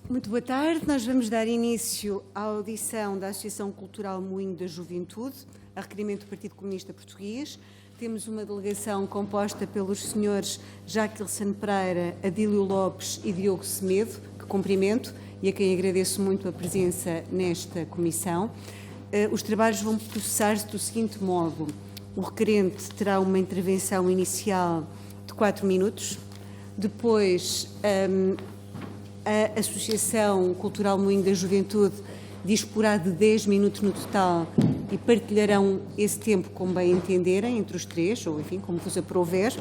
Muito boa tarde. Nós vamos dar início à audição da Associação Cultural Moinho da Juventude, a requerimento do Partido Comunista Português. Temos uma delegação composta pelos senhores Jaquilson Pereira, Adílio Lopes e Diogo Semedo, que cumprimento e a quem agradeço muito a presença nesta comissão. Os trabalhos vão processar-se do seguinte modo. O requerente terá uma intervenção inicial de 4 minutos, depois a Associação Cultural Moinho da Juventude disporá de 10 minutos no total e partilharão esse tempo como bem entenderem, entre os três, ou enfim, como vos aprouver.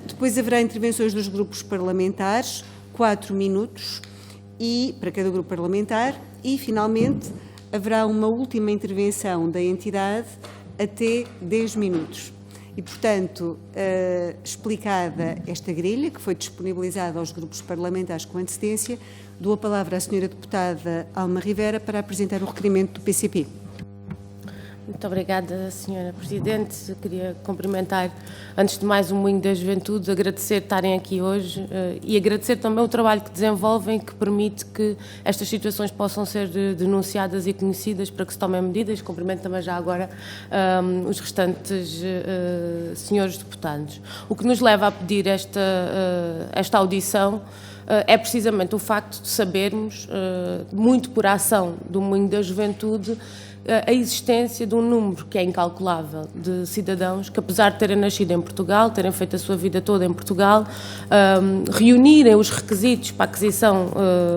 Depois haverá intervenções dos grupos parlamentares, 4 minutos para cada grupo parlamentar, e finalmente haverá uma última intervenção da entidade até 10 minutos. E, portanto, explicada esta grelha, que foi disponibilizada aos grupos parlamentares com antecedência, dou a palavra à Sra. Deputada Alma Rivera para apresentar o requerimento do PCP. Muito obrigada, Sra. Presidente. Eu queria cumprimentar, antes de mais, o Moinho da Juventude, agradecer estarem aqui hoje e agradecer também o trabalho que desenvolvem, que permite que estas situações possam ser denunciadas e conhecidas para que se tomem medidas. Cumprimento também já agora os restantes senhores deputados. O que nos leva a pedir esta audição é precisamente o facto de sabermos, muito por ação do Moinho da Juventude, a existência de um número que é incalculável de cidadãos que, apesar de terem nascido em Portugal, terem feito a sua vida toda em Portugal, reunirem os requisitos para a aquisição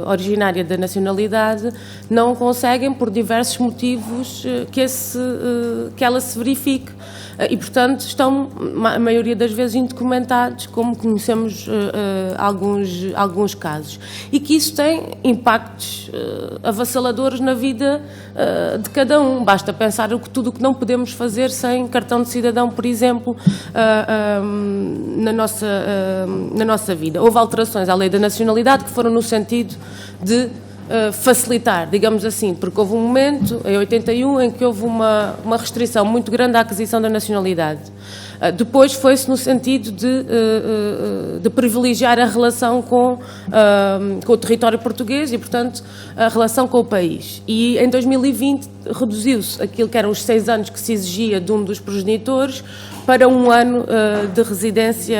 originária da nacionalidade, não conseguem por diversos motivos que ela se verifique. E, portanto, estão, a maioria das vezes, indocumentados, como conhecemos alguns casos. E que isso tem impactos avassaladores na vida de cada um. Basta pensar tudo o que não podemos fazer sem cartão de cidadão, por exemplo, na nossa vida. Houve alterações à lei da nacionalidade que foram no sentido de facilitar, digamos assim, porque houve um momento, em 81, em que houve uma restrição muito grande à aquisição da nacionalidade. Depois foi-se no sentido de privilegiar a relação com o território português e, portanto, a relação com o país. E em 2020 reduziu-se aquilo que eram os 6 anos que se exigia de um dos progenitores para 1 ano de residência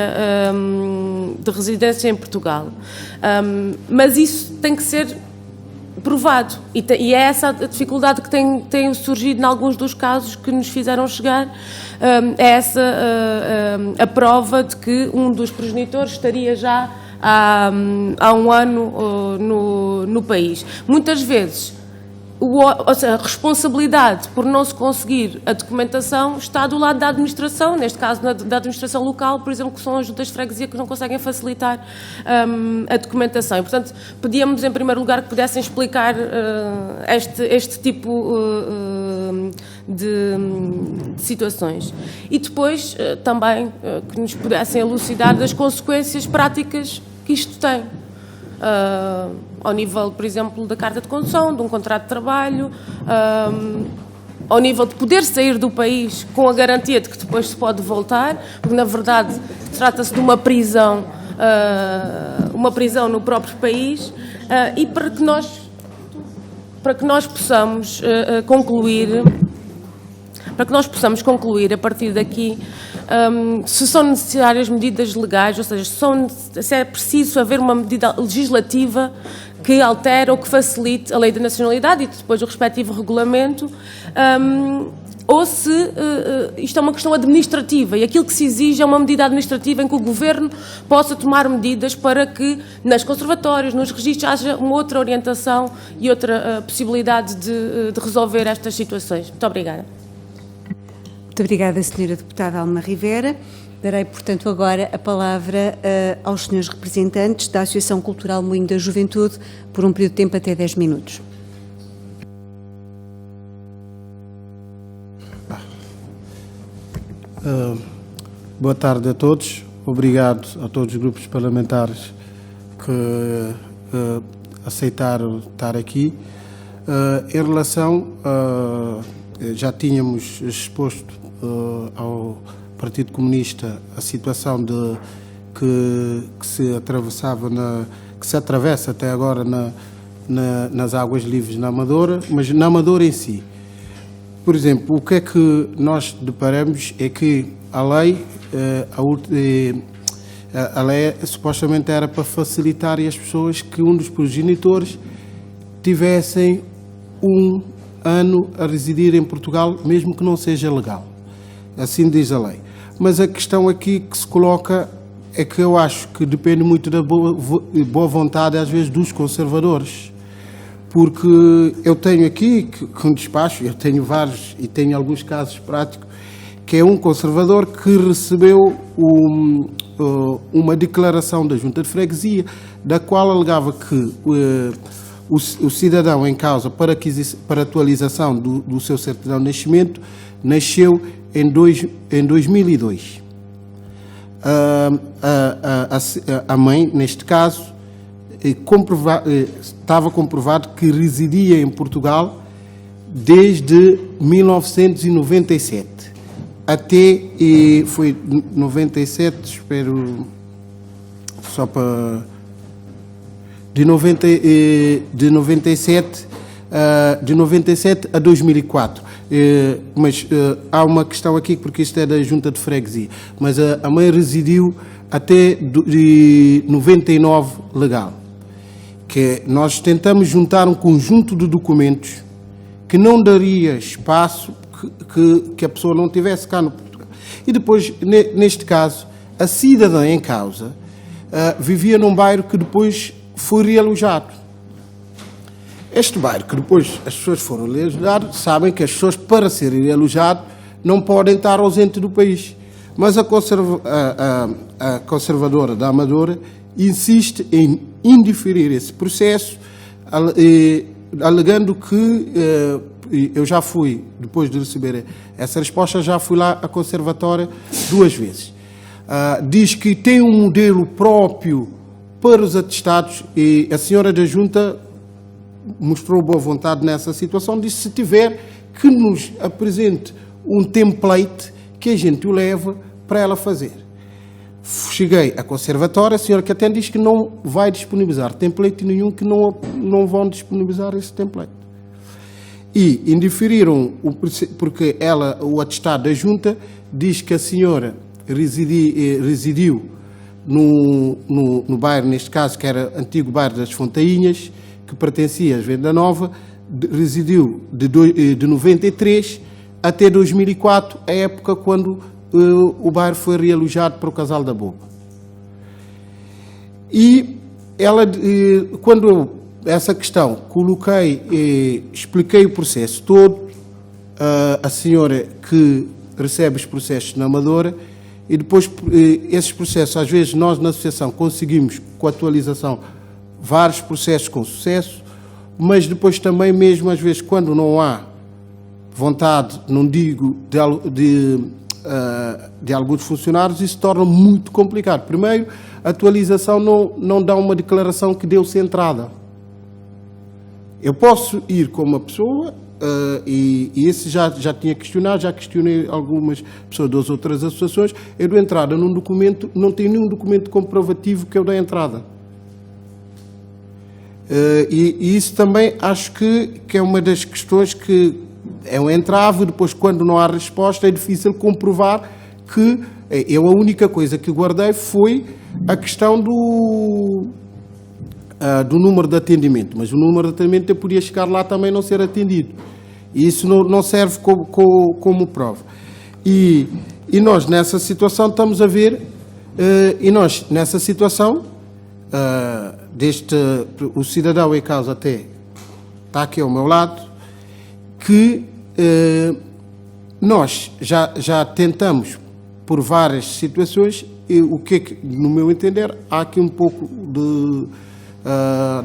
em Portugal. Mas isso tem que ser provado, e é essa a dificuldade que tem surgido em alguns dos casos que nos fizeram chegar, é essa a prova de que um dos progenitores estaria já há 1 ano no país. Muitas vezes, a responsabilidade por não se conseguir a documentação está do lado da administração, neste caso da administração local, por exemplo, que são as juntas de freguesia que não conseguem facilitar a documentação. E, portanto, pedíamos, em primeiro lugar, que pudessem explicar este tipo de situações. E depois, também, que nos pudessem elucidar das consequências práticas que isto tem. Ao nível, por exemplo, da carta de condução, de um contrato de trabalho, ao nível de poder sair do país com a garantia de que depois se pode voltar, porque na verdade trata-se de uma prisão no próprio país, e para que nós possamos concluir a partir daqui, se são necessárias medidas legais, ou seja, se é preciso haver uma medida legislativa que altere ou que facilite a lei da nacionalidade e depois o respectivo regulamento, ou se isto é uma questão administrativa e aquilo que se exige é uma medida administrativa em que o Governo possa tomar medidas para que nas conservatórios, nos registros, haja uma outra orientação e outra possibilidade de resolver estas situações. Muito obrigada. Muito obrigada, Sra. Deputada Alma Rivera. Darei, portanto, agora a palavra aos senhores representantes da Associação Cultural Moinho da Juventude por um período de tempo até 10 minutos. Boa tarde a todos. Obrigado a todos os grupos parlamentares que aceitaram estar aqui. Em relação, já tínhamos exposto ao Partido Comunista a situação de que se atravessa até agora nas águas livres na Amadora, mas na Amadora em si. Por exemplo, o que é que nós deparamos é que a lei, a lei supostamente era para facilitar as pessoas que um dos progenitores tivessem um ano a residir em Portugal, mesmo que não seja legal. Assim diz a lei. Mas a questão aqui que se coloca é que eu acho que depende muito da boa vontade, às vezes, dos conservadores. Porque eu tenho aqui, com despacho, eu tenho vários e tenho alguns casos práticos, que é um conservador que recebeu uma declaração da Junta de Freguesia, da qual alegava que o cidadão em causa para atualização do seu certidão de nascimento nasceu em 2002. A mãe, neste caso, estava comprovado que residia em Portugal desde 1997 até, foi 97, espero, só para, de 97 a 2004, mas há uma questão aqui, porque isto é da Junta de Freguesia, mas a mãe residiu até de 99 legal, que nós tentamos juntar um conjunto de documentos que não daria espaço que a pessoa não tivesse cá no Portugal. E depois, neste caso, a cidadã em causa vivia num bairro que depois foi realojado. Este bairro, que depois as pessoas foram realojadas, sabem que as pessoas, para serem realojadas, não podem estar ausentes do país. Mas a conservadora da Amadora insiste em indeferir esse processo, alegando que, eu já fui, depois de receber essa resposta, já fui lá à conservatória 2 vezes. Diz que tem um modelo próprio para os atestados e a senhora da Junta mostrou boa vontade nessa situação, disse se tiver que nos apresente um template que a gente o leva para ela fazer. Cheguei à conservatória, a senhora que atende diz que não vai disponibilizar template nenhum, que não vão disponibilizar esse template. E indeferiram, porque o atestado da Junta diz que a senhora residiu no bairro, neste caso, que era antigo bairro das Fontainhas, que pertencia à Venda Nova, residiu de 93 até 2004, a época quando o bairro foi realojado para o Casal da Boba. E ela, quando eu, essa questão, coloquei, expliquei o processo todo, a senhora que recebe os processos na Amadora, e depois esses processos, às vezes nós na associação conseguimos, com a atualização, vários processos com sucesso, mas depois também mesmo, às vezes, quando não há vontade, não digo, de alguns funcionários, isso torna muito complicado. Primeiro, a atualização não dá uma declaração que deu-se entrada. Eu posso ir com uma pessoa, e esse já tinha questionado, já questionei algumas pessoas das outras associações, eu dou entrada num documento, não tem nenhum documento comprovativo que eu dei entrada. E isso também acho que é uma das questões que é um entrave. Depois, quando não há resposta, é difícil comprovar que eu a única coisa que guardei foi a questão do número de atendimento, mas o número de atendimento eu podia chegar lá também não ser atendido, e isso não serve como prova. E nós nessa situação estamos a ver, o cidadão em causa até está aqui ao meu lado, que nós já tentamos por várias situações, e o que no meu entender, há aqui um pouco de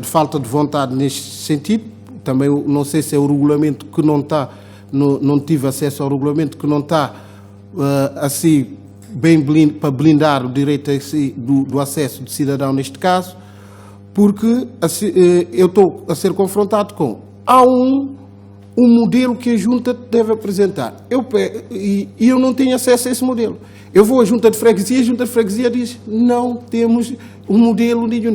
falta de vontade neste sentido. Também não sei se é o regulamento que não está, não tive acesso ao regulamento, que não está assim bem para blindar o direito do acesso do cidadão neste caso, porque assim, eu estou a ser confrontado com há um modelo que a junta deve apresentar. E eu não tenho acesso a esse modelo. Eu vou à junta de freguesia e a junta de freguesia diz: não temos um modelo nenhum.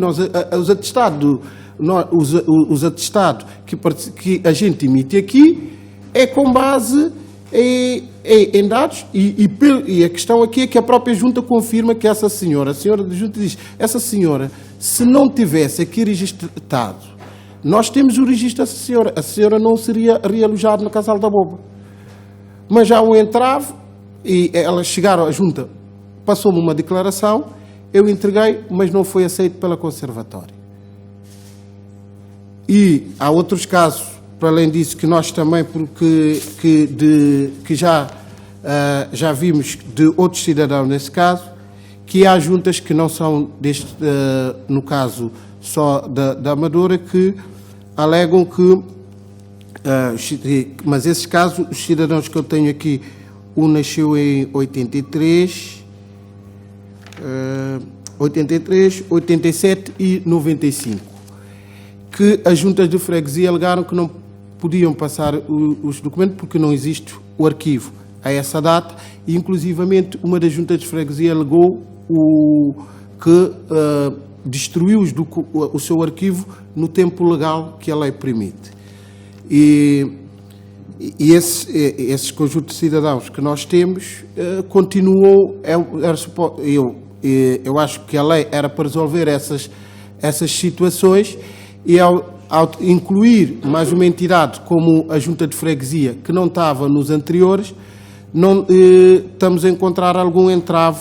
Os atestados que a gente emite aqui é com base em dados, e a questão aqui é que a própria junta confirma que essa senhora, a senhora da junta diz: essa senhora, se não tivesse aqui registrado, nós temos o registro dessa senhora, a senhora não seria realojada no Casal da Boba. Mas já o entrave, e elas chegaram à junta, passou-me uma declaração, eu entreguei, mas não foi aceito pela Conservatória. E há outros casos, para além disso, que nós também, que já vimos de outros cidadãos nesse caso, que há juntas que não são no caso só da Amadora, que alegam que, mas esses casos, os cidadãos que eu tenho aqui, um nasceu em 83, 87 e 95, que as juntas de freguesia alegaram que não podiam passar os documentos porque não existe o arquivo a essa data, e inclusivamente uma das juntas de freguesia alegou que destruiu o seu arquivo no tempo legal que a lei permite. E esses conjuntos de cidadãos que nós temos continuam, eu acho que a lei era para resolver essas situações, e ao incluir mais uma entidade como a junta de freguesia, que não estava nos anteriores, estamos a encontrar algum entrave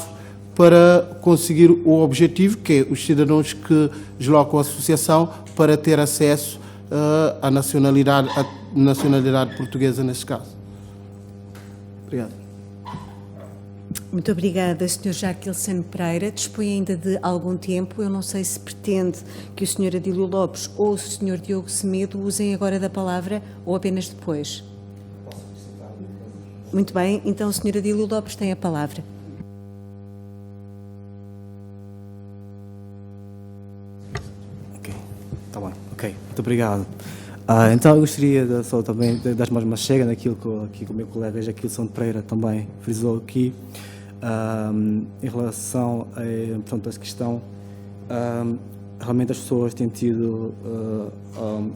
para conseguir o objetivo, que é os cidadãos que deslocam a associação para ter acesso à nacionalidade portuguesa neste caso. Obrigado. Muito obrigada, Sr. Jaquilson Pereira. Dispõe ainda de algum tempo. Eu não sei se pretende que o Sr. Adílio Lopes ou o Sr. Diogo Semedo usem agora da palavra ou apenas depois. Muito bem, então o Sr. Adílio Lopes tem a palavra. Ok, está bem. Ok, muito obrigado. Então eu gostaria só também de dar mais uma chega naquilo que o meu colega Jaquilson Pereira também frisou aqui, em relação portanto, a essa questão. Realmente as pessoas têm tido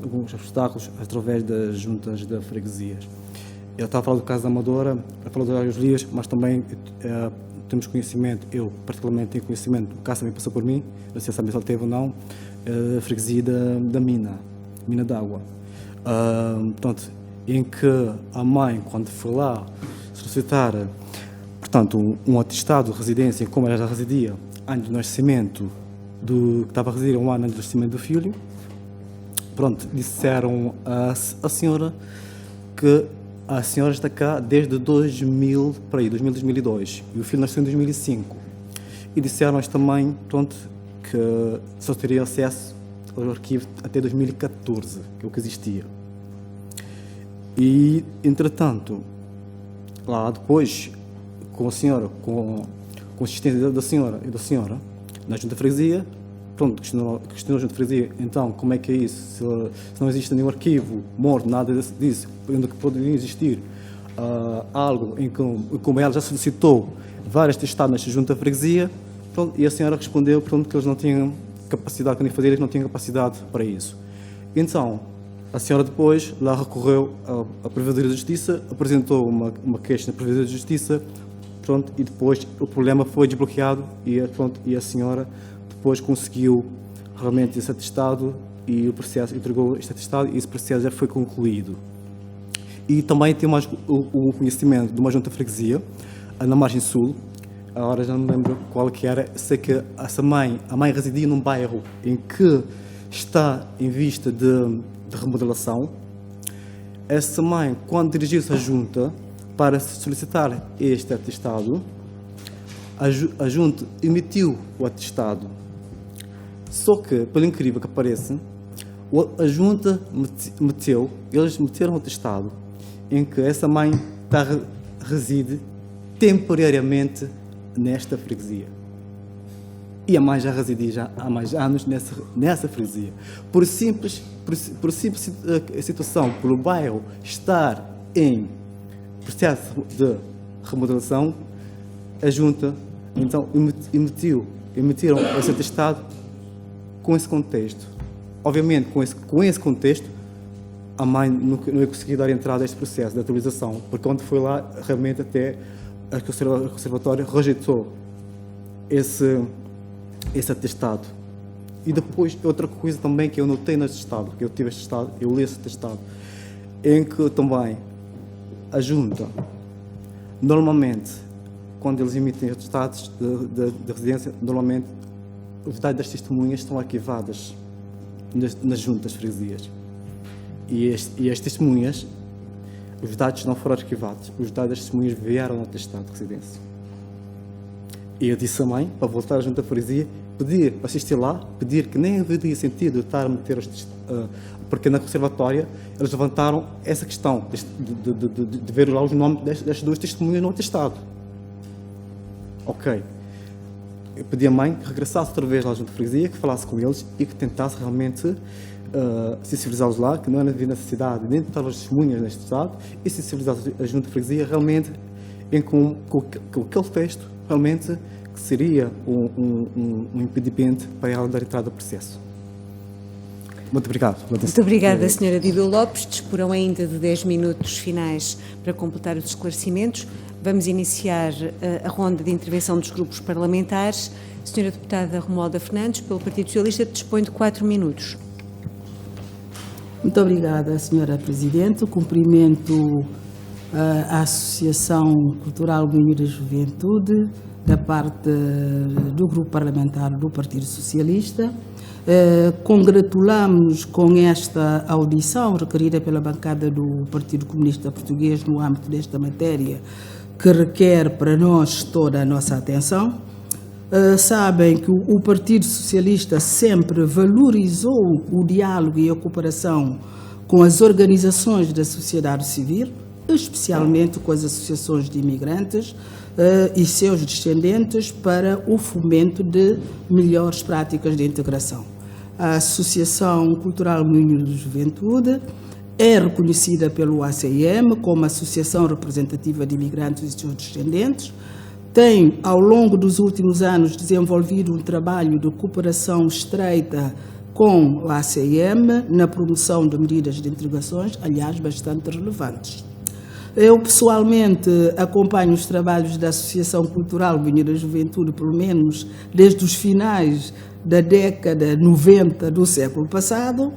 alguns obstáculos através das juntas de freguesias. Eu estava a falar do caso da Amadora, a falar dos vários dias, mas também temos conhecimento, eu particularmente tenho conhecimento, o caso também passou por mim, não sei se ele teve ou não, a freguesia da mina d'água. Portanto, em que a mãe, quando foi lá solicitar, portanto, um atestado de residência, como ela já residia antes do nascimento, que estava a residir um ano antes do nascimento do filho, pronto, disseram a senhora que a senhora está cá desde 2002, e o filho nasceu em 2005. E disseram-nos também, pronto, que só teria acesso ao arquivo até 2014, que é o que existia. E, entretanto, lá depois, com a senhora, com a assistência da senhora e da senhora, na junta de freguesia, pronto, questionou a junta de freguesia, então, como é que é isso? Se não existe nenhum arquivo morto, nada disso, ainda que poderia existir algo em que, como ela já solicitou vários testados nesta junta de freguesia, pronto, e a senhora respondeu, pronto, que eles não tinham capacidade, que nem fazer, eles não tinham capacidade para isso. Então, a senhora depois lá recorreu à Provedoria de Justiça, apresentou uma queixa na Provedoria de Justiça, pronto, e depois o problema foi desbloqueado e, pronto, e a senhora depois conseguiu realmente esse atestado e o processo entregou este atestado e esse processo já foi concluído. E também tem mais o conhecimento de uma junta de freguesia na margem sul. Agora já não me lembro qual que era. Sei que a mãe residia num bairro em que está em vista de remodelação. Essa mãe, quando dirigiu-se à junta para solicitar este atestado, a junta emitiu o atestado. Só que, pelo incrível que pareça, a junta eles meteram o atestado em que essa mãe reside temporariamente nesta freguesia. e a mãe já residia já há mais anos nessa freguesia. Por simples situação, pelo bairro estar em processo de remodelação, a Junta então emitiram esse atestado com esse contexto. Obviamente, com esse contexto, a mãe não ia conseguir dar entrada a este processo de atualização, porque quando foi lá, realmente até a Conservatória rejeitou esse atestado. E depois, outra coisa também que eu notei neste estado, que eu tive este estado, eu li esse atestado, em que também a Junta, normalmente, quando eles emitem atestados de residência, normalmente os dados das testemunhas estão arquivados nas juntas freguesias. E as testemunhas, os dados não foram arquivados, os dados das testemunhas vieram no atestado de residência. E eu disse à mãe, para voltar à junta freguesia, pedir para assistir lá, pedir que nem haveria sentido estar a meter porque na conservatória eles levantaram essa questão de ver lá os nomes destas duas testemunhas no atestado. Ok. Eu pedi à mãe que regressasse outra vez lá à junta freguesia, que falasse com eles e que tentasse realmente sensibilizá-los lá, que não havia necessidade de identificar as testemunhas neste estado e sensibilizar a junta freguesia realmente com aquele texto, realmente que seria um impedimento para ela dar entrada ao processo. Muito obrigado. Muito obrigada, Sra. Dídio Lopes. Disporão ainda de 10 minutos finais para completar os esclarecimentos. Vamos iniciar a ronda de intervenção dos grupos parlamentares. Sra. Deputada Romualda Fernandes, pelo Partido Socialista, dispõe de 4 minutos. Muito obrigada, Sra. Presidente. Cumprimento a Associação Cultural Moinho da Juventude, da parte do Grupo Parlamentar do Partido Socialista. Congratulamos-nos com esta audição requerida pela bancada do Partido Comunista Português no âmbito desta matéria, que requer para nós toda a nossa atenção. Sabem que o Partido Socialista sempre valorizou o diálogo e a cooperação com as organizações da sociedade civil, especialmente com as associações de imigrantes e seus descendentes, para o fomento de melhores práticas de integração. A Associação Cultural Moinho da Juventude é reconhecida pelo ACIM como Associação Representativa de Imigrantes e seus descendentes. Tem, ao longo dos últimos anos, desenvolvido um trabalho de cooperação estreita com o ACIM na promoção de medidas de integrações, aliás, bastante relevantes. Eu, pessoalmente, acompanho os trabalhos da Associação Cultural Moinho da Juventude, pelo menos desde os finais da década 90 do século passado,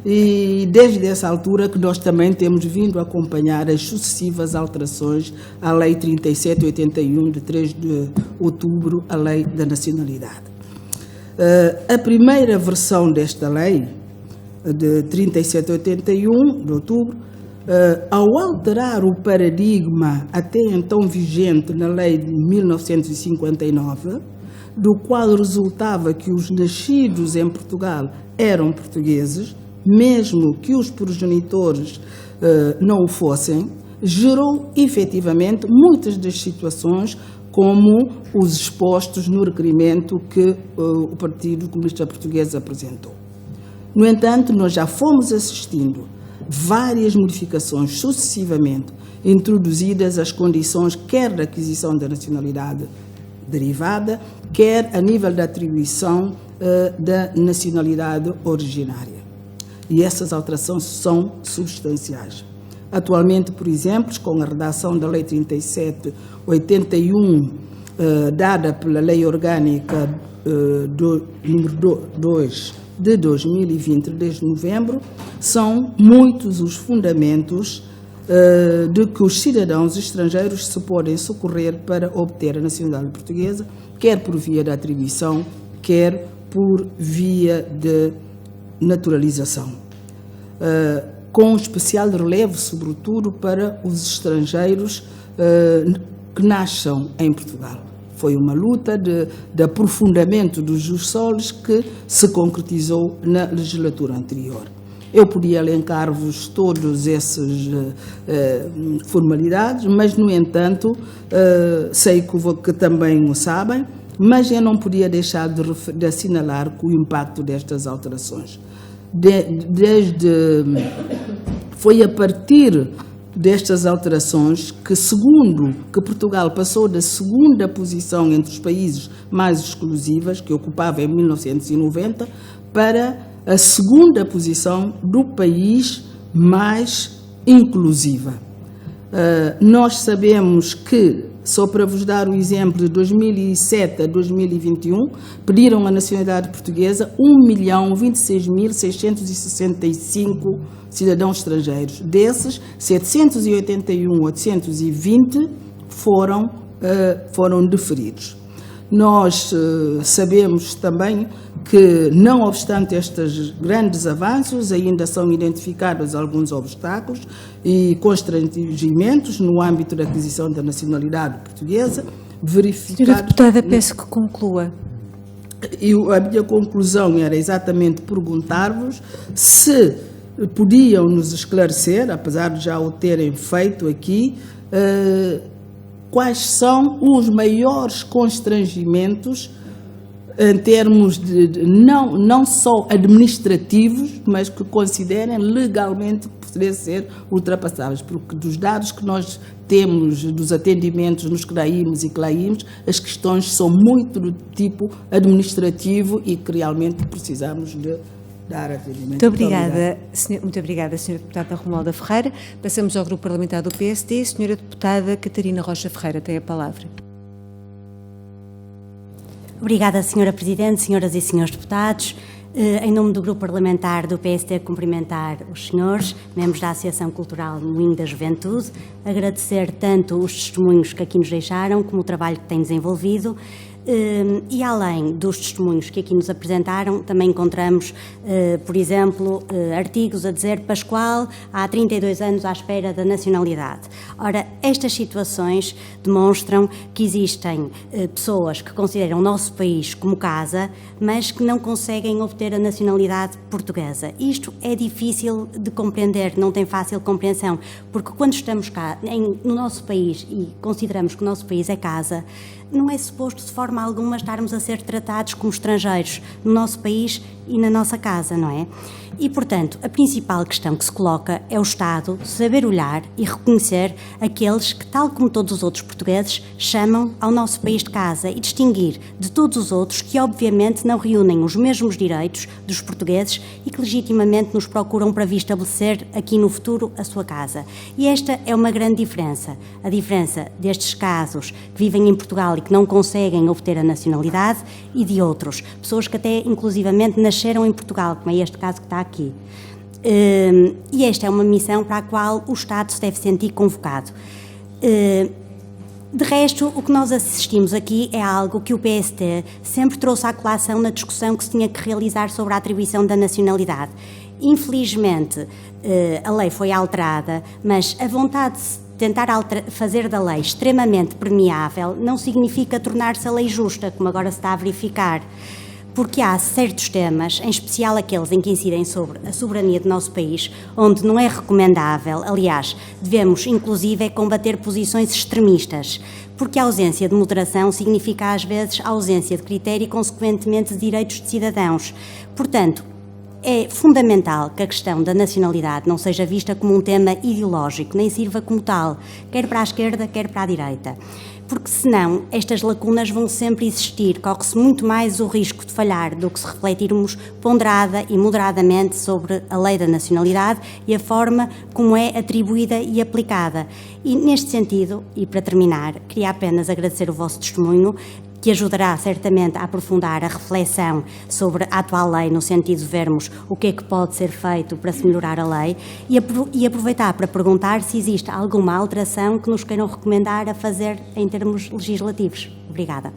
e desde essa altura que nós também temos vindo a acompanhar as sucessivas alterações à Lei 3781, de 3 de outubro, a Lei da Nacionalidade. A primeira versão desta lei, de 3781, de outubro, ao alterar o paradigma até então vigente na Lei de 1959, do qual resultava que os nascidos em Portugal eram portugueses, mesmo que os progenitores não o fossem, gerou efetivamente muitas das situações como os expostos no requerimento que o Partido Comunista Português apresentou. No entanto, nós já fomos assistindo várias modificações sucessivamente introduzidas às condições quer da aquisição da nacionalidade derivada, quer a nível da atribuição da nacionalidade originária. E essas alterações são substanciais. Atualmente, por exemplo, com a redação da Lei 3781, dada pela Lei Orgânica número 2 de 2020, desde novembro, são muitos os fundamentos de que os cidadãos estrangeiros se podem socorrer para obter a nacionalidade portuguesa, quer por via da atribuição, quer por via de naturalização, com especial relevo, sobretudo, para os estrangeiros que nasçam em Portugal. Foi uma luta de aprofundamento dos jus-solis que se concretizou na legislatura anterior. Eu podia elencar-vos todas essas formalidades, mas, no entanto, sei que também o sabem, Mas eu não podia deixar de assinalar o impacto destas alterações. Foi a partir destas alterações que Portugal passou da segunda posição entre os países mais exclusivas, que ocupava em 1990, para a segunda posição do país mais inclusiva. Nós sabemos que, só para vos dar o exemplo, de 2007 a 2021, pediram a nacionalidade portuguesa 1.026.665 cidadãos estrangeiros. Desses, 781.820 foram deferidos. Nós sabemos também que, não obstante estes grandes avanços, ainda são identificados alguns obstáculos e constrangimentos no âmbito da aquisição da nacionalidade portuguesa, verificados... Senhora Deputada, peço que conclua. E a minha conclusão era exatamente perguntar-vos se podiam nos esclarecer, apesar de já o terem feito aqui, quais são os maiores constrangimentos em termos de não só administrativos, mas que considerem legalmente que poderiam ser ultrapassáveis, porque dos dados que nós temos, dos atendimentos nos CRAIMs e CLAIMs, as questões são muito do tipo administrativo e que realmente precisamos de dar atendimento. Muito obrigada, Sra. Deputada Romualda Ferreira. Passamos ao Grupo Parlamentar do PSD. Sra. Deputada Catarina Rocha Ferreira tem a palavra. Obrigada, Sra. Presidente, senhoras e senhores deputados. Em nome do Grupo Parlamentar do PSD, cumprimentar os senhores, membros da Associação Cultural Moinho da Juventude, agradecer tanto os testemunhos que aqui nos deixaram, como o trabalho que têm desenvolvido. E além dos testemunhos que aqui nos apresentaram, também encontramos, por exemplo, artigos a dizer Pascoal há 32 anos à espera da nacionalidade. Ora, estas situações demonstram que existem pessoas que consideram o nosso país como casa, mas que não conseguem obter a nacionalidade portuguesa. Isto é difícil de compreender, não tem fácil compreensão, porque quando estamos cá no nosso país e consideramos que o nosso país é casa, não é suposto de forma alguma estarmos a ser tratados como estrangeiros no nosso país e na nossa casa, não é? E, portanto, a principal questão que se coloca é o Estado saber olhar e reconhecer aqueles que, tal como todos os outros portugueses, chamam ao nosso país de casa e distinguir de todos os outros que, obviamente, não reúnem os mesmos direitos dos portugueses e que legitimamente nos procuram para vir estabelecer aqui no futuro a sua casa. E esta é uma grande diferença. A diferença destes casos que vivem em Portugal e que não conseguem obter a nacionalidade e de outros, pessoas que até inclusivamente nasceram em Portugal, como é este caso que está aqui. E esta é uma missão para a qual o Estado se deve sentir convocado. De resto, o que nós assistimos aqui é algo que o PSD sempre trouxe à colação na discussão que se tinha que realizar sobre a atribuição da nacionalidade. Infelizmente, a lei foi alterada, mas a vontade de tentar fazer da lei extremamente permeável não significa tornar-se a lei justa, como agora se está a verificar. Porque há certos temas, em especial aqueles em que incidem sobre a soberania do nosso país, onde não é recomendável, aliás, devemos inclusive combater posições extremistas, porque a ausência de moderação significa às vezes a ausência de critério e consequentemente de direitos de cidadãos. Portanto, é fundamental que a questão da nacionalidade não seja vista como um tema ideológico, nem sirva como tal, quer para a esquerda, quer para a direita. Porque senão estas lacunas vão sempre existir, corre-se muito mais o risco de falhar do que se refletirmos ponderada e moderadamente sobre a lei da nacionalidade e a forma como é atribuída e aplicada. E neste sentido, e para terminar, queria apenas agradecer o vosso testemunho, que ajudará certamente a aprofundar a reflexão sobre a atual lei, no sentido de vermos o que é que pode ser feito para se melhorar a lei e aproveitar para perguntar se existe alguma alteração que nos queiram recomendar a fazer em termos legislativos. Obrigada.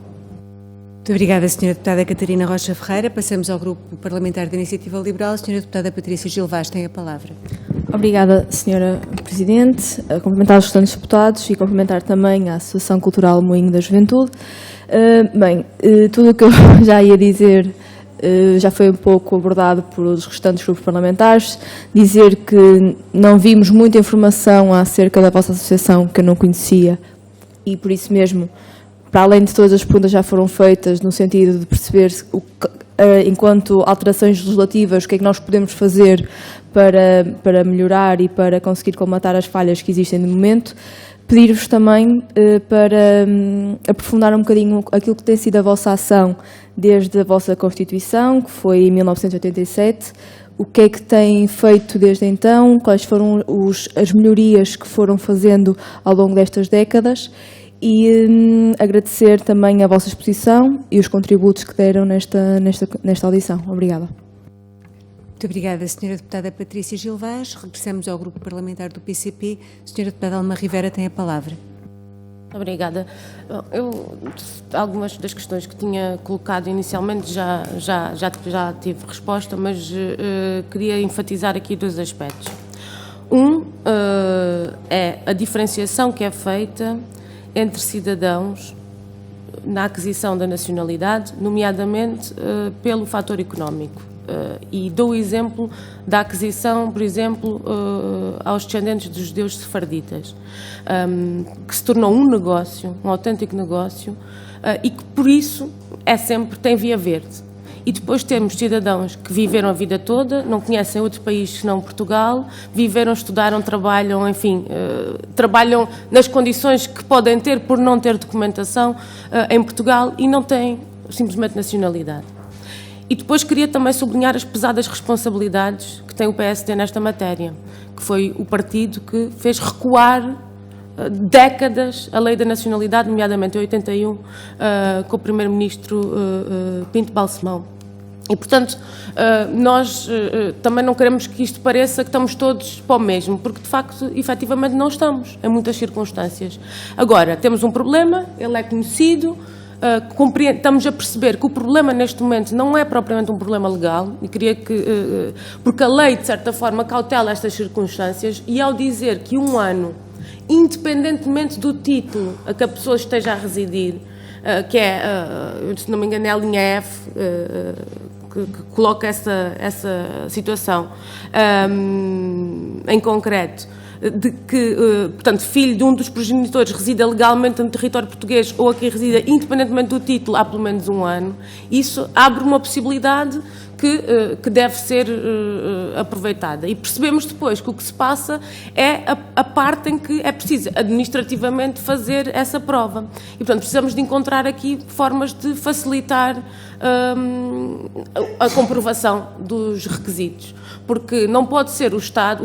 Muito obrigada, Sra. Deputada Catarina Rocha Ferreira. Passamos ao Grupo Parlamentar da Iniciativa Liberal. Sra. Deputada Patrícia Gil Vaz tem a palavra. Obrigada, Sra. Presidente. A cumprimentar os restantes deputados e cumprimentar também a Associação Cultural Moinho da Juventude. Tudo o que eu já ia dizer já foi um pouco abordado pelos restantes grupos parlamentares. Dizer que não vimos muita informação acerca da vossa associação que eu não conhecia e por isso mesmo para além de todas as perguntas já foram feitas, no sentido de perceber enquanto alterações legislativas, o que é que nós podemos fazer para melhorar e para conseguir colmatar as falhas que existem no momento, pedir-vos também para aprofundar um bocadinho aquilo que tem sido a vossa ação desde a vossa Constituição, que foi em 1987, o que é que tem feito desde então, quais foram as melhorias que foram fazendo ao longo destas décadas, e agradecer também a vossa exposição e os contributos que deram nesta audição. Obrigada. Muito obrigada, Sra. Deputada Patrícia Gil Vaz. Regressamos ao Grupo Parlamentar do PCP. Sra. Deputada Alma Rivera tem a palavra. Obrigada. Algumas das questões que tinha colocado inicialmente já tive resposta, mas queria enfatizar aqui 2 aspectos. É a diferenciação que é feita entre cidadãos na aquisição da nacionalidade, nomeadamente pelo fator económico. E dou o exemplo da aquisição, por exemplo, aos descendentes dos judeus sefarditas, que se tornou um negócio, um autêntico negócio, e que por isso tem via verde. E depois temos cidadãos que viveram a vida toda, não conhecem outro país senão Portugal, viveram, estudaram, trabalham, enfim, trabalham nas condições que podem ter por não ter documentação em Portugal e não têm simplesmente nacionalidade. E depois queria também sublinhar as pesadas responsabilidades que tem o PSD nesta matéria, que foi o partido que fez recuar décadas a lei da nacionalidade, nomeadamente em 81, com o primeiro-ministro Pinto Balsemão. E, portanto, nós também não queremos que isto pareça que estamos todos para o mesmo, porque, de facto, efetivamente não estamos, em muitas circunstâncias. Agora, temos um problema, ele é conhecido, estamos a perceber que o problema neste momento não é propriamente um problema legal, e queria que, porque a lei, de certa forma, cautela estas circunstâncias, e ao dizer que 1 ano, independentemente do título a que a pessoa esteja a residir, que é, se não me engano, é a linha F, que coloca essa situação em concreto, de que, portanto, filho de um dos progenitores resida legalmente no território português ou aqui resida, independentemente do título, há pelo menos 1 ano, isso abre uma possibilidade que deve ser aproveitada. E percebemos depois que o que se passa é a parte em que é preciso administrativamente fazer essa prova. E, portanto, precisamos de encontrar aqui formas de facilitar a comprovação dos requisitos. Porque não pode ser o Estado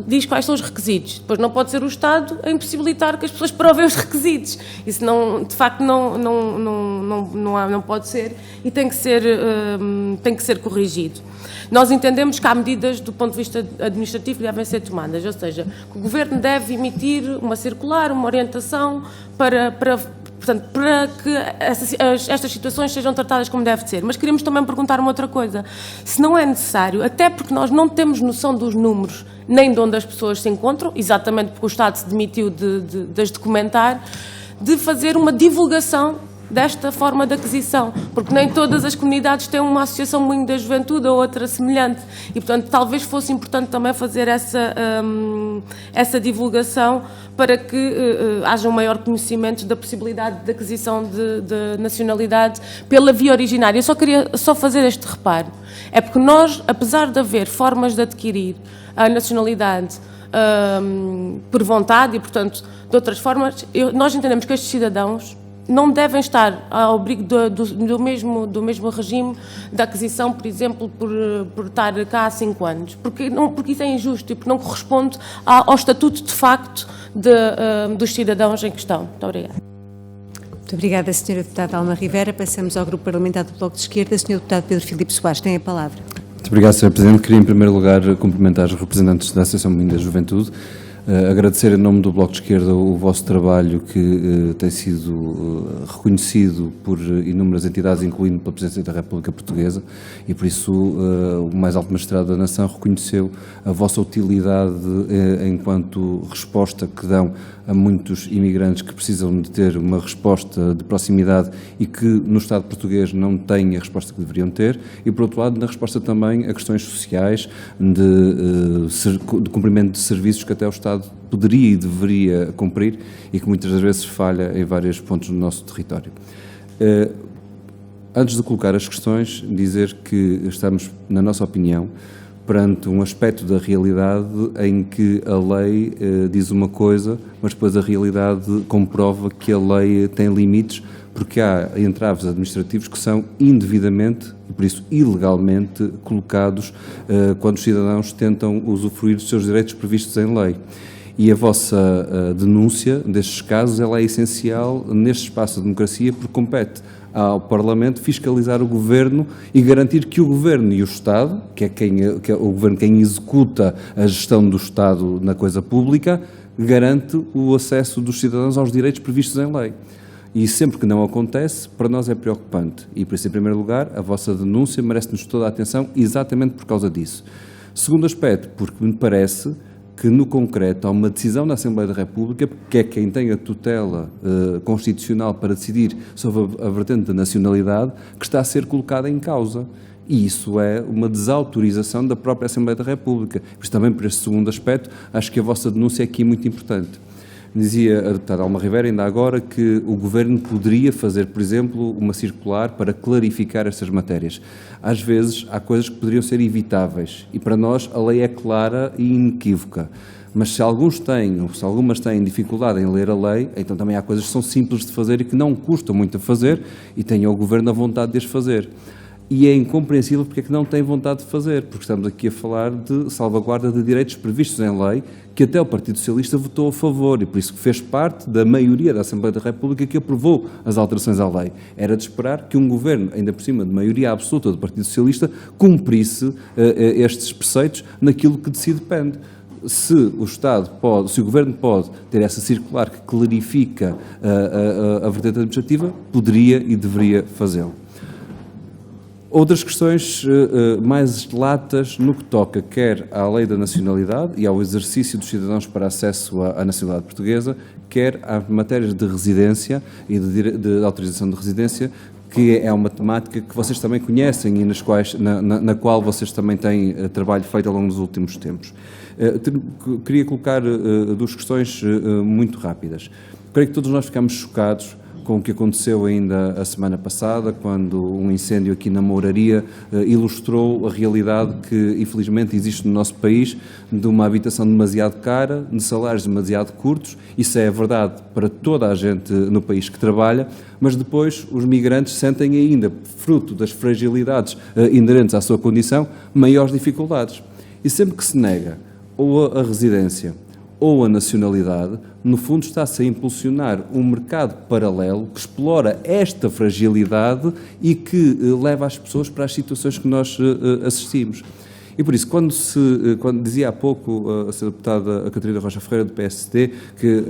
diz quais são os requisitos, depois não pode ser o Estado a impossibilitar que as pessoas provem os requisitos. Isso, não, de facto, não pode ser e tem que ser corrigido. Nós entendemos que há medidas do ponto de vista administrativo que devem ser tomadas, ou seja, que o Governo deve emitir uma circular, uma orientação para que estas situações sejam tratadas como deve ser. Mas queríamos também perguntar uma outra coisa. Se não é necessário, até porque nós não temos noção dos números, nem de onde as pessoas se encontram, exatamente porque o Estado se demitiu de as documentar, de fazer uma divulgação desta forma de aquisição, porque nem todas as comunidades têm uma associação Moinho da Juventude ou outra semelhante, e portanto talvez fosse importante também fazer essa divulgação para que haja um maior conhecimento da possibilidade de aquisição de nacionalidade pela via originária. Eu só queria fazer este reparo, é porque nós, apesar de haver formas de adquirir a nacionalidade por vontade e, portanto, de outras formas, nós entendemos que estes cidadãos não devem estar ao abrigo do mesmo regime de aquisição, por exemplo, por estar cá há 5 anos, porque isso é injusto e porque não corresponde ao estatuto de facto dos cidadãos em questão. Muito obrigada. Muito obrigada, Sra. Deputada Alma Rivera. Passamos ao Grupo Parlamentar do Bloco de Esquerda. Sr. Deputado Pedro Filipe Soares tem a palavra. Muito obrigado, Sr. Presidente. Queria, em primeiro lugar, cumprimentar os representantes da Associação Moinho da Juventude, agradecer em nome do Bloco de Esquerda o vosso trabalho que tem sido reconhecido por inúmeras entidades, incluindo pela Presidência da República Portuguesa, e por isso o mais alto magistrado da nação reconheceu a vossa utilidade enquanto resposta que dão a muitos imigrantes que precisam de ter uma resposta de proximidade e que no Estado português não têm a resposta que deveriam ter, e por outro lado na resposta também a questões sociais de cumprimento de serviços que até o Estado poderia e deveria cumprir e que muitas das vezes falha em vários pontos do nosso território. Antes de colocar as questões, dizer que estamos, na nossa opinião, perante um aspecto da realidade em que a lei diz uma coisa, mas depois a realidade comprova que a lei tem limites, porque há entraves administrativos que são indevidamente, e por isso ilegalmente, colocados quando os cidadãos tentam usufruir dos seus direitos previstos em lei. E a vossa denúncia destes casos ela é essencial neste espaço de democracia, porque compete ao Parlamento fiscalizar o Governo e garantir que o Governo e o Estado, que é o Governo quem executa a gestão do Estado na coisa pública, garante o acesso dos cidadãos aos direitos previstos em lei. E sempre que não acontece, para nós é preocupante. E por isso, em primeiro lugar, a vossa denúncia merece-nos toda a atenção exatamente por causa disso. Segundo aspecto, porque me parece que no concreto há uma decisão da Assembleia da República, que é quem tem a tutela constitucional para decidir sobre a vertente da nacionalidade, que está a ser colocada em causa. E isso é uma desautorização da própria Assembleia da República. Por isso também por este segundo aspecto, acho que a vossa denúncia é aqui muito importante. Dizia a deputada Alma Rivera ainda agora que o Governo poderia fazer, por exemplo, uma circular para clarificar estas matérias. Às vezes há coisas que poderiam ser evitáveis e para nós a lei é clara e inequívoca. Mas se algumas têm dificuldade em ler a lei, então também há coisas que são simples de fazer e que não custam muito a fazer e tenham o Governo a vontade de as fazer. E é incompreensível porque é que não tem vontade de fazer, porque estamos aqui a falar de salvaguarda de direitos previstos em lei, que até o Partido Socialista votou a favor e por isso que fez parte da maioria da Assembleia da República que aprovou as alterações à lei. Era de esperar que um governo, ainda por cima de maioria absoluta do Partido Socialista, cumprisse estes preceitos naquilo que de si depende. Se o Governo pode ter essa circular que clarifica a vertente administrativa, poderia e deveria fazê-lo. Outras questões mais latas no que toca quer à lei da nacionalidade e ao exercício dos cidadãos para acesso à nacionalidade portuguesa, quer às matérias de residência e de autorização de residência, que é uma temática que vocês também conhecem e na qual vocês também têm trabalho feito ao longo dos últimos tempos. Queria colocar duas questões muito rápidas. Creio que todos nós ficamos chocados com o que aconteceu ainda a semana passada, quando um incêndio aqui na Mouraria ilustrou a realidade que, infelizmente, existe no nosso país de uma habitação demasiado cara, de salários demasiado curtos. Isso é verdade para toda a gente no país que trabalha, mas depois os migrantes sentem ainda, fruto das fragilidades inerentes à sua condição, maiores dificuldades. E sempre que se nega ou a residência ou a nacionalidade, no fundo está-se a impulsionar um mercado paralelo que explora esta fragilidade e que leva as pessoas para as situações que nós assistimos. E por isso, quando dizia há pouco a Sra. Deputada Catarina Rocha Ferreira, do PSD, que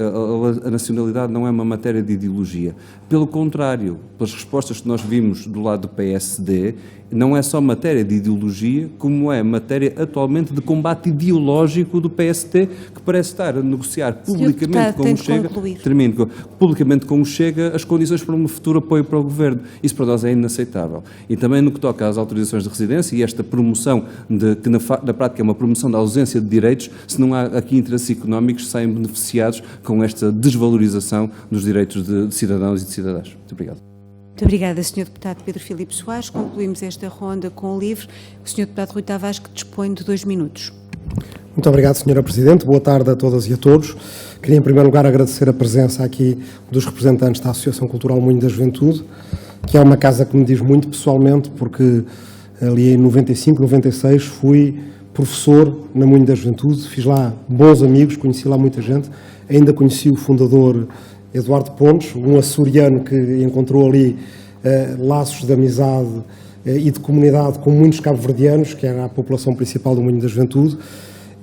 a nacionalidade não é uma matéria de ideologia. Pelo contrário, pelas respostas que nós vimos do lado do PSD, não é só matéria de ideologia, como é matéria atualmente de combate ideológico do PSD, que parece estar a negociar publicamente com o Chega as condições para um futuro apoio para o Governo. Isso para nós é inaceitável. E também no que toca às autorizações de residência e esta promoção, que na prática é uma promoção da ausência de direitos, se não há aqui interesses económicos que saem beneficiados com esta desvalorização dos direitos de cidadãos e de cidadãs. Muito obrigado. Muito obrigada, Sr. Deputado Pedro Filipe Soares. Concluímos esta ronda com o livre. O Sr. Deputado Rui Tavares, que dispõe de 2 minutos. Muito obrigado, Sra. Presidente. Boa tarde a todas e a todos. Queria, em primeiro lugar, agradecer a presença aqui dos representantes da Associação Cultural Moinho da Juventude, que é uma casa que me diz muito pessoalmente, porque ali em 95, 96, fui professor na Moinho da Juventude, fiz lá bons amigos, conheci lá muita gente, ainda conheci o fundador Eduardo Pontes, um açoriano que encontrou ali laços de amizade e de comunidade com muitos cabo-verdianos, que era a população principal do Moinho da Juventude,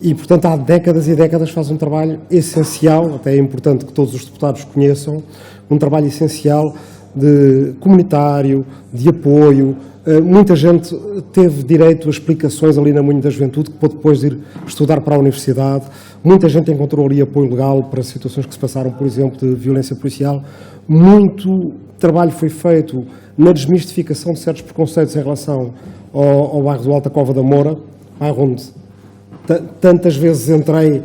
e, portanto, há décadas e décadas faz um trabalho essencial, até é importante que todos os deputados conheçam, um trabalho essencial de comunitário, de apoio. Muita gente teve direito a explicações ali na Moinho da Juventude, que pôde depois ir estudar para a universidade. Muita gente encontrou ali apoio legal para situações que se passaram, por exemplo, de violência policial. Muito trabalho foi feito na desmistificação de certos preconceitos em relação ao bairro do Alta Cova da Moura, bairro onde tantas vezes entrei,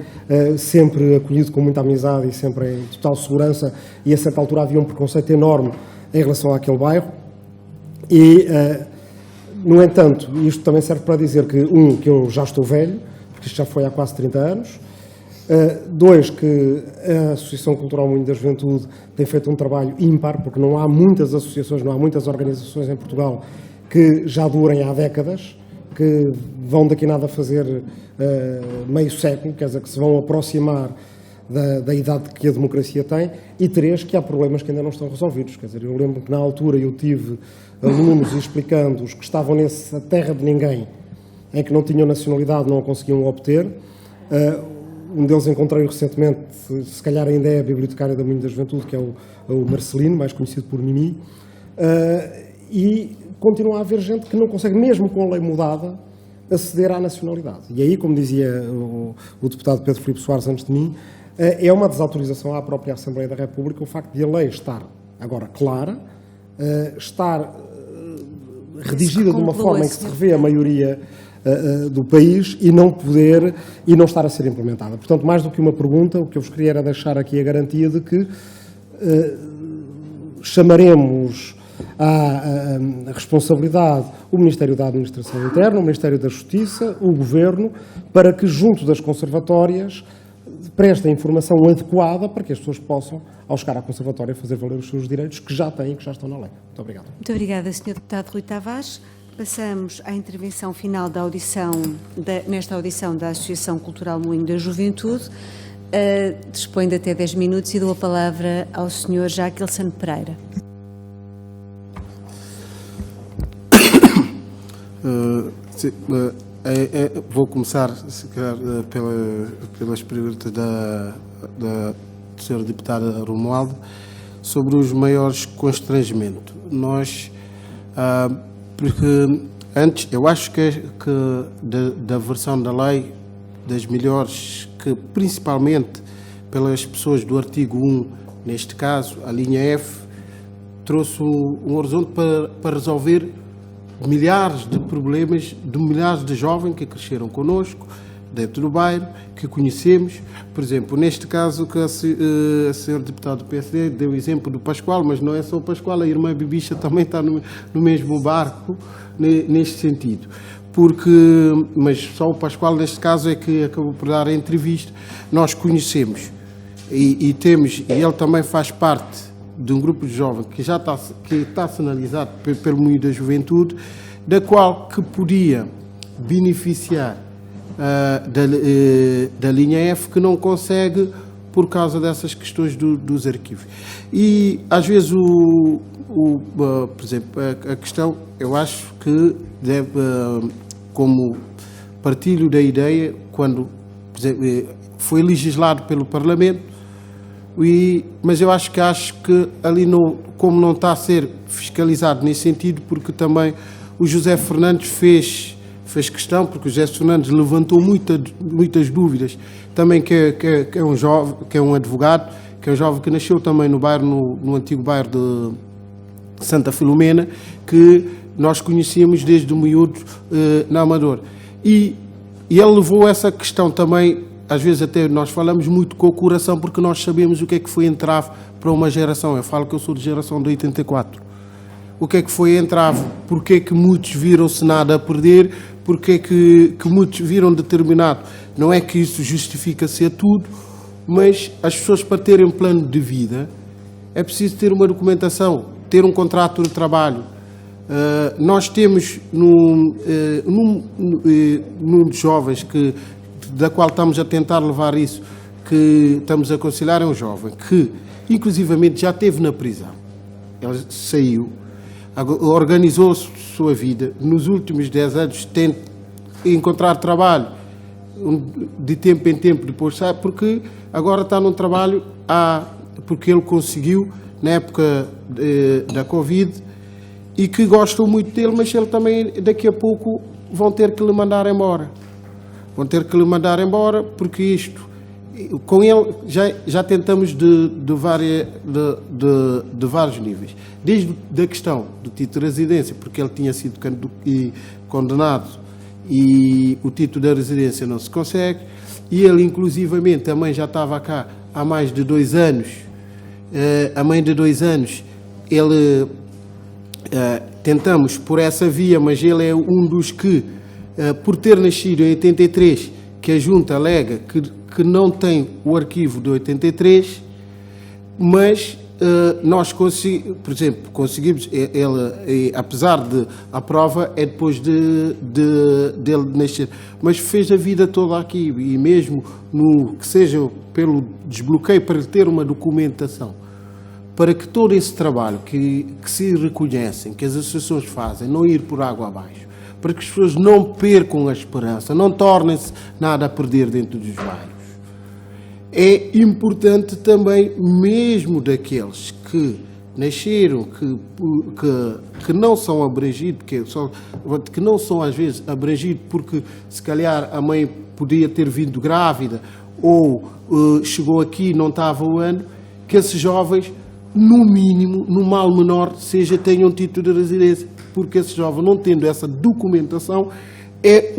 sempre acolhido com muita amizade e sempre em total segurança, e a certa altura havia um preconceito enorme em relação àquele bairro. E, no entanto, isto também serve para dizer que, que eu já estou velho, porque isto já foi há quase 30 anos, dois, que a Associação Cultural Moinho da Juventude tem feito um trabalho ímpar, porque não há muitas associações, não há muitas organizações em Portugal que já durem há décadas, que vão daqui a nada fazer meio século, quer dizer, que se vão aproximar da idade que a democracia tem, e três, que há problemas que ainda não estão resolvidos. Quer dizer, eu lembro que na altura eu tive alunos explicando-os que estavam nessa terra de ninguém, em que não tinham nacionalidade, não a conseguiam obter. Um deles encontrei recentemente, se calhar ainda é a bibliotecária da Moinho da Juventude, que é o Marcelino, mais conhecido por Mimi, e continua a haver gente que não consegue, mesmo com a lei mudada, aceder à nacionalidade. E aí, como dizia o deputado Pedro Filipe Soares antes de mim, é uma desautorização à própria Assembleia da República o facto de a lei estar agora clara, estar redigida de uma forma em que se revê a maioria do país e não poder e não estar a ser implementada. Portanto, mais do que uma pergunta, o que eu vos queria era deixar aqui a garantia de que chamaremos à responsabilidade o Ministério da Administração Interna, o Ministério da Justiça, o Governo, para que, junto das conservatórias, prestem informação adequada para que as pessoas possam, ao chegar à conservatória, fazer valer os seus direitos que já têm e que já estão na lei. Muito obrigado. Muito obrigada, Sr. Deputado Rui Tavares. Passamos à intervenção final da audição, nesta audição da Associação Cultural Moinho da Juventude. Dispõe de até 10 minutos e dou a palavra ao Sr. Jaquilson Pereira. Vou começar, se calhar, pelas perguntas da Sra. Deputada Romualdo sobre os maiores constrangimentos. Nós, porque antes, eu acho que da versão da lei, das melhores, que principalmente pelas pessoas do artigo 1, neste caso, a linha F, trouxe um horizonte para resolver milhares de problemas de milhares de jovens que cresceram connosco, dentro do bairro, que conhecemos. Por exemplo, neste caso, que a senhora deputada do PSD deu o exemplo do Pascoal, mas não é só o Pascoal, a irmã Bibicha também está no mesmo barco, neste sentido. Mas só o Pascoal, neste caso, é que acabou por dar a entrevista. Nós conhecemos e ele também faz parte de um grupo de jovens que já está sinalizado pelo Moinho da Juventude, da qual que podia beneficiar da linha F, que não consegue por causa dessas questões dos arquivos. E às vezes, por exemplo, a questão, eu acho que deve, como partilho da ideia, quando, por exemplo, foi legislado pelo Parlamento, mas eu acho que ali, como não está a ser fiscalizado nesse sentido, porque também o José Fernandes fez questão, porque o José Fernandes levantou muitas dúvidas, também que é um jovem, que é um advogado, que é um jovem que nasceu também no bairro, no antigo bairro de Santa Filomena, que nós conhecíamos desde o miúdo na Amadora. E ele levou essa questão também. Às vezes até nós falamos muito com o coração, porque nós sabemos o que é que foi entrave para uma geração. Eu falo que eu sou de geração de 84. O que é que foi entrave? Porque é que muitos viram-se nada a perder? Porque é que muitos viram determinado? Não é que isso justifica ser tudo, mas as pessoas, para terem plano de vida, é preciso ter uma documentação, ter um contrato de trabalho. Nós temos num dos jovens da qual estamos a tentar levar isso, que estamos a aconselhar, é um jovem que, inclusivamente, já esteve na prisão. Ele saiu, organizou a sua vida, nos últimos 10 anos tenta encontrar trabalho, de tempo em tempo depois sai, porque agora está num trabalho, porque ele conseguiu na época da Covid, e que gostam muito dele, mas ele também, daqui a pouco, vão ter que lhe mandar embora. Vão ter que lhe mandar embora, porque isto, com ele, já tentamos de vários níveis. Desde a questão do título de residência, porque ele tinha sido condenado e o título da residência não se consegue, e ele, inclusivamente, a mãe já estava cá há mais de 2 anos, a mãe de 2 anos, ele... tentamos por essa via, mas ele é um dos que, por ter nascido em 83, que a Junta alega que não tem o arquivo de 83, mas nós conseguimos, por exemplo, conseguimos, ele, apesar de a prova é depois dele nascer, mas fez a vida toda aqui, e mesmo que seja pelo desbloqueio para ter uma documentação, para que todo esse trabalho que se reconhecem, que as associações fazem, não ir por água abaixo, para que as pessoas não percam a esperança, não tornem-se nada a perder dentro dos bairros. É importante também, mesmo daqueles que nasceram, que não são abrangidos, que não são às vezes abrangidos porque se calhar a mãe podia ter vindo grávida ou chegou aqui e não estava o ano, que esses jovens, no mínimo, no mal menor, tenham título de residência, porque esse jovem, não tendo essa documentação, é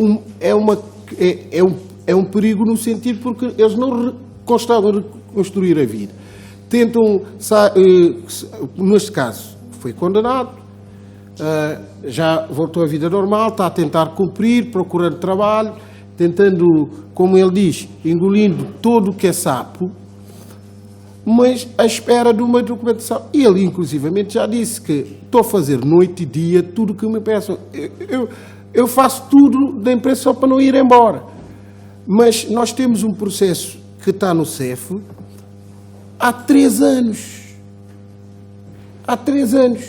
um perigo no sentido porque eles não conseguem reconstruir a vida. Tentam, neste caso, foi condenado, já voltou à vida normal, está a tentar cumprir, procurando trabalho, tentando, como ele diz, engolindo todo o que é sapo, mas à espera de uma documentação. E ele, inclusivamente, já disse que estou a fazer noite e dia tudo o que me peçam. Eu faço tudo da empresa só para não ir embora. Mas nós temos um processo que está no CEF há 3 anos. Há 3 anos.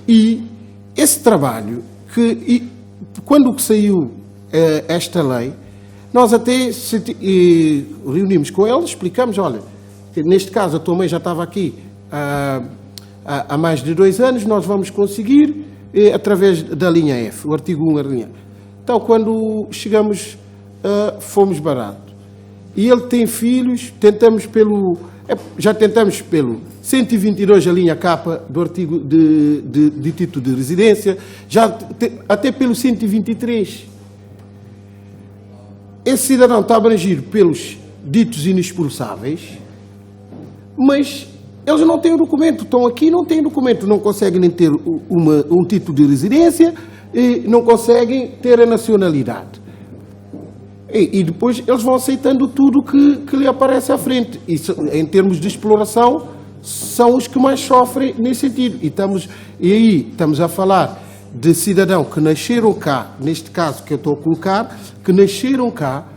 E esse trabalho, quando saiu esta lei, nós até reunimos com ele, explicamos, olha, neste caso, a tua mãe já estava aqui há mais de 2 anos, nós vamos conseguir, através da linha F, o artigo 1, a linha. Então, quando chegamos, fomos barato. E ele tem filhos, já tentamos pelo 122, a linha K do artigo de título de residência, até pelo 123. Esse cidadão está abrangido pelos ditos inexpulsáveis, mas eles não têm o documento, estão aqui, não têm documento, não conseguem nem ter um título de residência, e não conseguem ter a nacionalidade. E depois eles vão aceitando tudo que lhe aparece à frente. E em termos de exploração, são os que mais sofrem nesse sentido. E aí estamos a falar de cidadão que nasceram cá, neste caso que eu estou a colocar, que nasceram cá,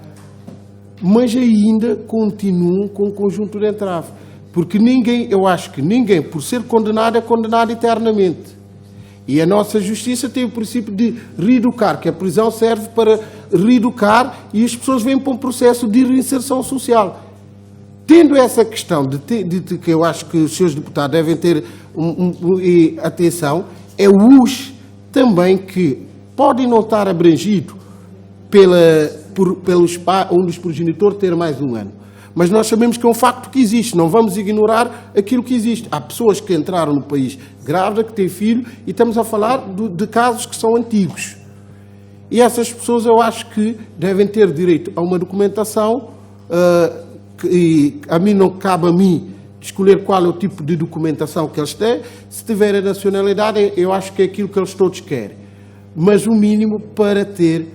mas ainda continuam com o conjunto de entrave. Porque eu acho que ninguém, por ser condenado, é condenado eternamente. E a nossa justiça tem o princípio de reeducar, que a prisão serve para reeducar e as pessoas vêm para um processo de reinserção social. Tendo essa questão de que eu acho que os seus deputados devem ter atenção, é os também que podem não estar abrangidos pelos pais, um dos progenitores ter mais um ano. Mas nós sabemos que é um facto que existe, não vamos ignorar aquilo que existe. Há pessoas que entraram no país grávidas, que têm filho, e estamos a falar de casos que são antigos. E essas pessoas eu acho que devem ter direito a uma documentação, e a mim não cabe a mim escolher qual é o tipo de documentação que eles têm. Se tiverem nacionalidade, eu acho que é aquilo que eles todos querem. Mas o mínimo para ter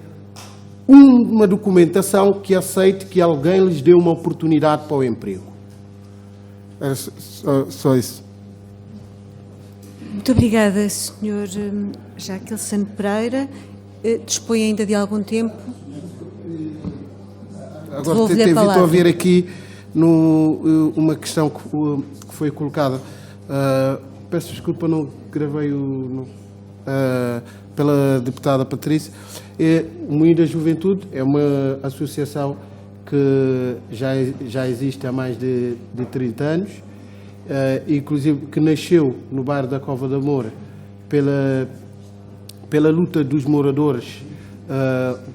uma documentação que aceite que alguém lhes dê uma oportunidade para o emprego. É só isso. Muito obrigada, Sr. Jaquilson Pereira. Dispõe ainda de algum tempo? Agora estou a ver aqui uma questão que foi colocada. Peço desculpa, não gravei pela deputada Patrícia. O Moinho da Juventude é uma associação que já existe há mais de 30 anos inclusive que nasceu no bairro da Cova da Moura, pela luta dos moradores,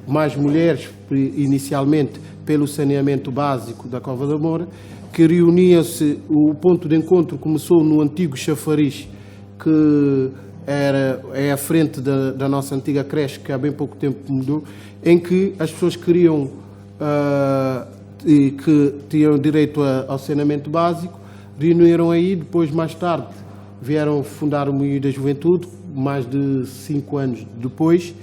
mais mulheres, inicialmente pelo saneamento básico da Cova da Moura, que reuniam-se, o ponto de encontro começou no antigo chafariz, que é à frente da nossa antiga creche, que há bem pouco tempo mudou, em que as pessoas queriam, que tinham direito ao saneamento básico, reuniram aí, depois mais tarde vieram fundar o Moinho da Juventude, mais de 5 anos depois,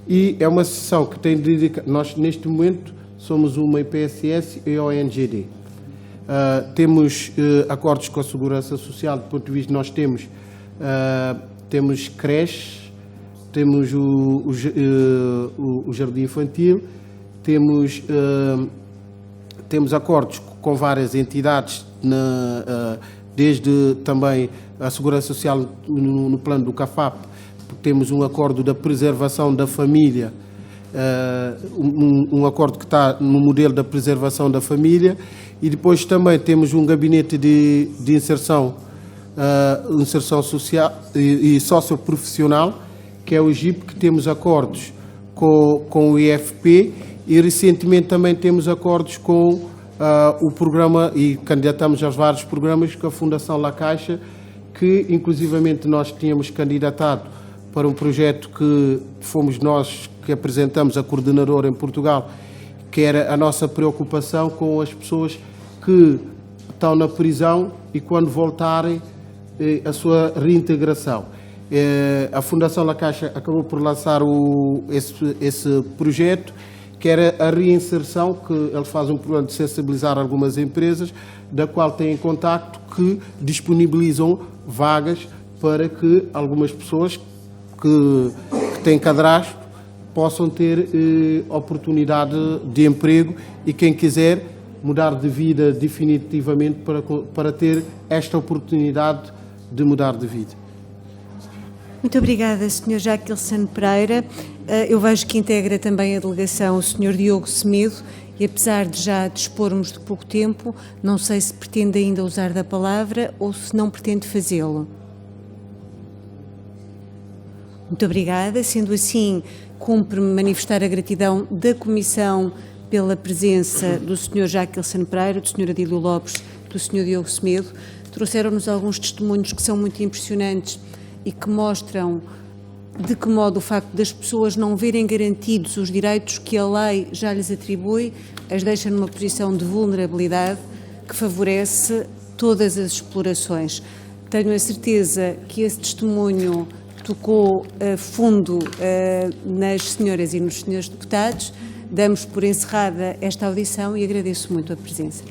e é uma associação que tem dedicado, nós neste momento somos uma IPSS e ONGD. Temos acordos com a Segurança Social, do ponto de vista, nós temos creches, temos o Jardim Infantil, temos acordos com várias entidades, desde também a Segurança Social no plano do CAFAP, temos um acordo da preservação da família, um acordo que está no modelo da preservação da família, e depois também temos um gabinete de inserção social e socioprofissional, que é o GIP, que temos acordos com o IFP, e recentemente também temos acordos com o programa, e candidatamos aos vários programas, com a Fundação La Caixa, que inclusivamente nós tínhamos candidatado para um projeto que fomos nós que apresentamos, a coordenadora em Portugal, que era a nossa preocupação com as pessoas que estão na prisão e quando voltarem a sua reintegração. A Fundação La Caixa acabou por lançar esse projeto, que era a reinserção, que ele faz um programa de sensibilizar algumas empresas, da qual têm contacto, que disponibilizam vagas para que algumas pessoas que têm cadastro possam ter oportunidade de emprego, e quem quiser mudar de vida definitivamente para ter esta oportunidade de mudar de vida. Muito obrigada, Sr. Jaquilson Pereira. Eu vejo que integra também a delegação o Sr. Diogo Semedo, e apesar de já dispormos de pouco tempo, não sei se pretende ainda usar da palavra ou se não pretende fazê-lo. Muito obrigada. Sendo assim, cumpre-me manifestar a gratidão da Comissão pela presença do Sr. Jaquilson Pereira, do Sr. Adílio Lopes, do Sr. Diogo Semedo. Trouxeram-nos alguns testemunhos que são muito impressionantes e que mostram de que modo o facto das pessoas não verem garantidos os direitos que a lei já lhes atribui as deixa numa posição de vulnerabilidade que favorece todas as explorações. Tenho a certeza que esse testemunho tocou a fundo nas senhoras e nos senhores deputados. Damos por encerrada esta audição e agradeço muito a presença.